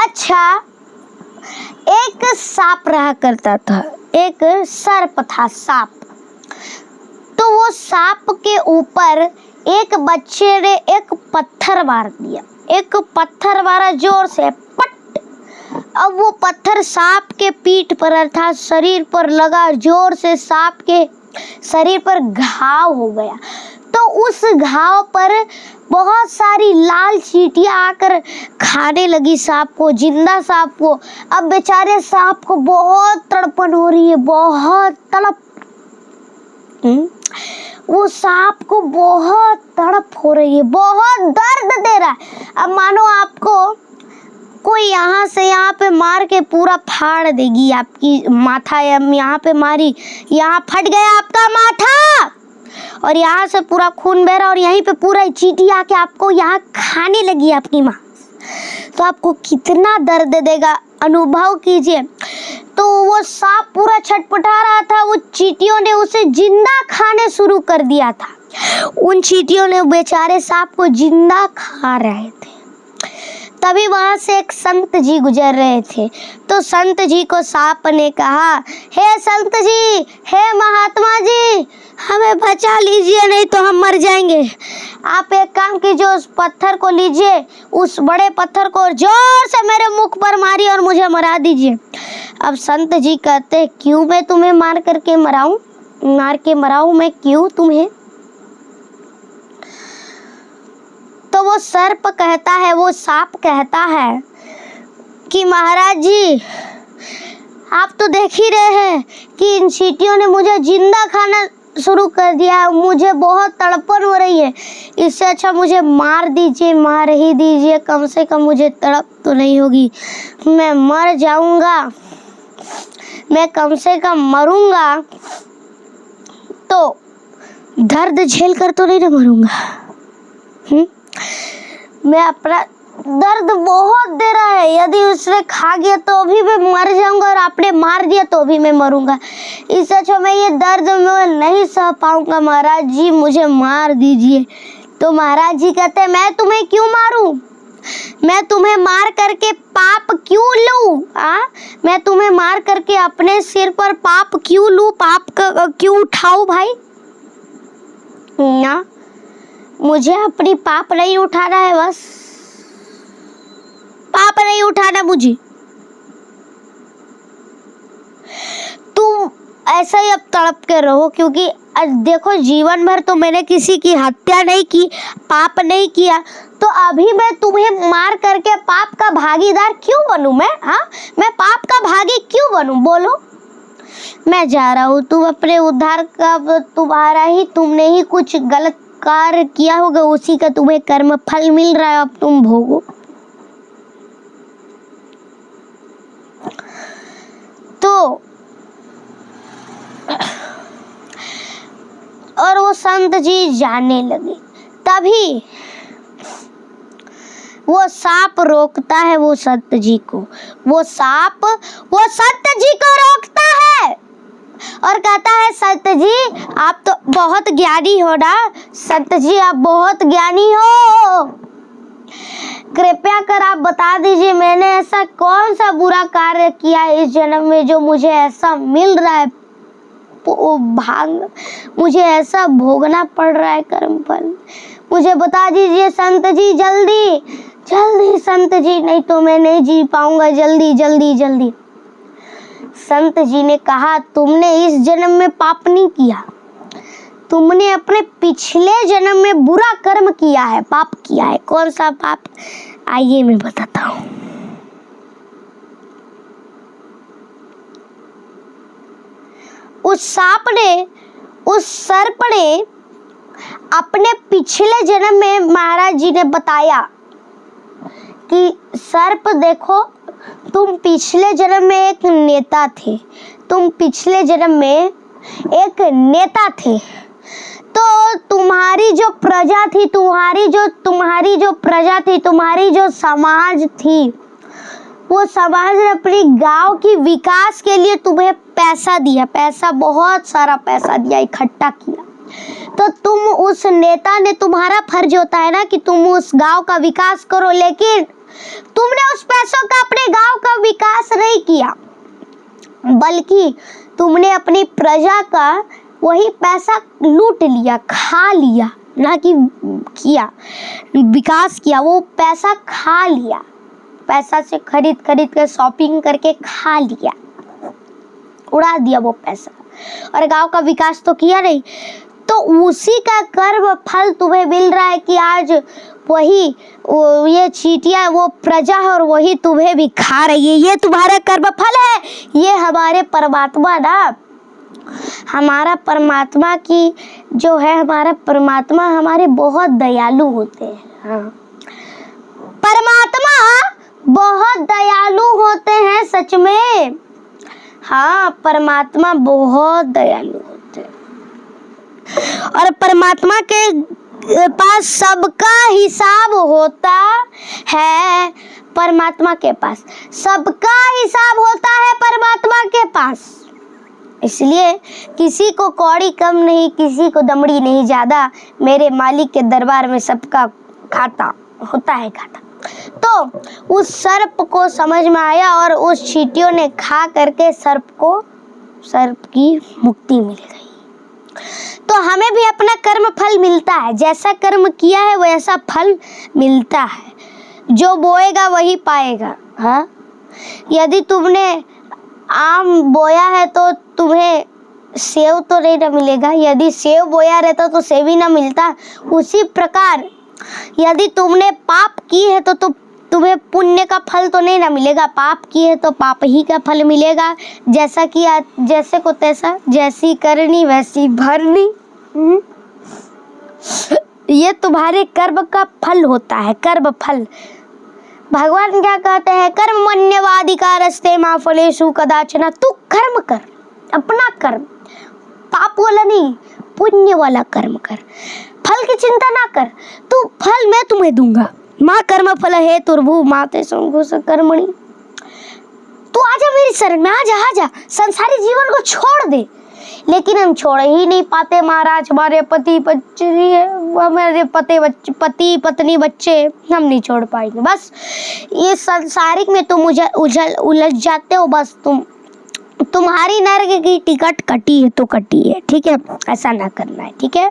अच्छा, एक सांप रहा करता था, एक सर्प था सांप। तो वो सांप के ऊपर एक बच्चे ने एक पत्थर मार दिया, एक पत्थर मारा जोर से, पट। अब वो पत्थर सांप के पीठ पर अर्थात शरीर पर लगा, जोर से सांप के शरीर पर घाव हो गया। तो उस घाव पर बहुत सारी लाल चींटियां आकर खाने लगी सांप को, जिंदा सांप को। अब बेचारे सांप को बहुत तड़पन हो रही है, बहुत तड़प, वो सांप को बहुत तड़प हो रही है, बहुत दर्द दे रहा है। अब मानो आपको कोई यहाँ से यहाँ पे मार के पूरा फाड़ देगी आपकी माथा, यहाँ पे मारी, यहाँ फट गया आपका माथा और यहाँ से पूरा खून बह रहा और यहीं पे पूरा चींटी आके आपको यहाँ खाने लगी आपकी माँ, तो आपको कितना दर्द देगा, अनुभव कीजिए। तो वो सांप पूरा छटपटा रहा था, वो चींटियों ने उसे जिंदा खाने शुरू कर दिया था। उन चींटियों ने बेचारे सांप को जिंदा खा रहे थे। तभी वहां से एक संत जी गुजर रहे थे। तो संत जी को सांप ने कहा, हे संत जी, हे महात्मा जी, हमें बचा लीजिए, नहीं तो हम मर जाएंगे। आप एक काम कीजिए, उस पत्थर को लीजिए, उस बड़े पत्थर को जोर से मेरे मुख पर मारिए और मुझे मरा दीजिए। अब संत जी कहते, क्यों मैं तुम्हें मार के मराऊं मैं, क्यों तुम्हें? तो वो सर्प कहता है, वो सांप कहता है कि महाराज जी, आप तो देख ही रहे हैं कि इन चींटियों ने मुझे जिंदा खाना शुरू कर दिया है, मुझे बहुत तड़पन हो रही है। इससे अच्छा मुझे मार दीजिए, मार ही दीजिए, कम से कम मुझे तड़प तो नहीं होगी। मैं मर जाऊंगा, मैं कम से कम मरूंगा तो दर्द झेल कर तो नहीं ना मरूंगा। मैं अपना दर्द बहुत दे रहा है, यदि उसने खा गया तो भी मैं मर जाऊंगा और आपने मार दिया तो भी मैं मरूंगा। इससे अच्छा मैं ये दर्द मैं नहीं सह पाऊंगा, महाराज जी मुझे मार दीजिए। तो महाराज जी कहते हैं, मैं तुम्हें क्यों मारूं, मैं तुम्हें मार करके पाप क्यों लूं? मैं तुम्हें मार करके अपने सिर पर पाप क्यों लूं, पाप क्यों उठाऊं भाई? ना, मुझे अपनी पाप नहीं उठाना है, बस पाप नहीं उठाना मुझे। तुम ऐसा ही अब तड़प के रहो, क्योंकि देखो जीवन भर तो मैंने किसी की हत्या नहीं की, पाप नहीं किया, तो अभी मैं तुम्हें मार करके पाप का भागीदार क्यों बनूं मैं? मैं पाप का भागी क्यों बनूं, बोलो? मैं जा रहा हूँ, तुम अपने उद्धार का तुम्हारा ही, तुमने ही कुछ गलत कार्य किया होगा, उसी का तुम्हें कर्म फल मिल रहा है, अब तुम भोगो। तो और वो संत जी जाने लगे। तभी वो सांप रोकता है वो संत जी को, वो सांप वो संत जी को रोकता है और कहता है, संत जी आप तो बहुत ज्ञानी हो ना, संत जी आप बहुत ज्ञानी हो, कृपया कर आप बता दीजिए मैंने ऐसा कौन सा बुरा कार्य किया है इस जन्म में जो मुझे ऐसा मिल रहा है, मुझे ऐसा भोगना पड़ रहा है कर्म फल, मुझे बता दीजिए संत जी, जल्दी जल्दी संत जी, नहीं तो मैं नहीं जी पाऊंगा, जल्दी जल्दी जल्दी। संत जी ने कहा, तुमने इस जन्म में पाप नहीं किया, तुमने अपने पिछले जन्म में बुरा कर्म किया है, पाप किया है। कौन सा पाप? आइए मैं बताता हूँ। उस सांप ने, उस सर्प ने अपने पिछले जन्म में महाराज जी ने बताया कि सर्प देखो, तुम पिछले जन्म में एक नेता थे, तुम पिछले जन्म में एक नेता थे, तो तुम्हारी जो प्रजा थी, तुम्हारी जो प्रजा थी, तुम्हारी जो समाज थी, वो समाज ने अपनी गांव की विकास के लिए तुम्हें पैसा दिया, पैसा बहुत सारा पैसा दिया, इकट्ठा किया। तो तुम उस नेता ने, तुम्हारा फर्ज होता है ना कि तुम उस गांव का विकास करो, लेकिन तुमने उस पैसों का अपने बल्कि तुमने अपनी प्रजा का वही पैसा लूट लिया, खा लिया, ना कि किया विकास किया, वो पैसा खा लिया, पैसा से खरीद कर शॉपिंग करके खा लिया, उड़ा दिया वो पैसा, और गांव का विकास तो किया नहीं। तो उसी का कर्म फल तुम्हें मिल रहा है कि आज वही ये चींटियां वो प्रजा है और वही तुम्हें भी खा रही है। ये तुम्हारा कर्म फल है। ये हमारे परमात्मा ना, हमारा परमात्मा की जो है, हमारा परमात्मा हमारे बहुत दयालु होते हैं। हाँ, परमात्मा बहुत दयालु होते हैं सच में। हाँ, परमात्मा बहुत दयालु होते हैं और परमात्मा के पास सबका हिसाब होता है। परमात्मा के पास सबका हिसाब होता है परमात्मा के पास। इसलिए किसी को कौड़ी कम नहीं, किसी को दमड़ी नहीं ज्यादा, मेरे मालिक के दरबार में सबका खाता होता है खाता। तो उस सर्प को समझ में आया और उस चींटियों ने खा करके सर्प की मुक्ति मिल गई। तो हमें भी अपना कर्म फल मिलता है, जैसा कर्म किया है वैसा फल मिलता है। जो बोएगा वही पाएगा। हाँ, यदि तुमने आम बोया है तो तुम्हें सेब तो नहीं ना मिलेगा, यदि सेब बोया रहता तो सेब ही ना मिलता। उसी प्रकार यदि तुमने पाप की है तो तुम्हें पुण्य का फल तो नहीं ना मिलेगा, पाप की है तो पाप ही का फल मिलेगा। जैसा कि जैसे को तैसा, जैसी करनी वैसी भरनी। ये तुम्हारे कर्म का फल होता है, कर्म फल। भगवान क्या कहते हैं, कर्मण्यवाधिकारस्ते मा फलेषु कदाचन। तू कर्म कर, अपना कर्म, पाप वाला नहीं, पुण्य वाला कर्म कर, फल की चिंता ना कर। तू फल मैं तुम्हें दूंगा। माँ कर्म फल है तुर्भु माते संघोष कर्मणि। तू आजा मेरी शरण में, आजा, संसारी जीवन को छोड़ दे। लेकिन हम छोड़ ही नहीं पाते महाराज। हमारे पति पत्नी बच्चे हम नहीं छोड़ पाएंगे। बस ये संसारिक में तुम उलझ जाते हो। बस तुम्हारी नर्क की टिकट कटी है तो कटी है, ठीक है, ऐसा ना करना है, ठीक है।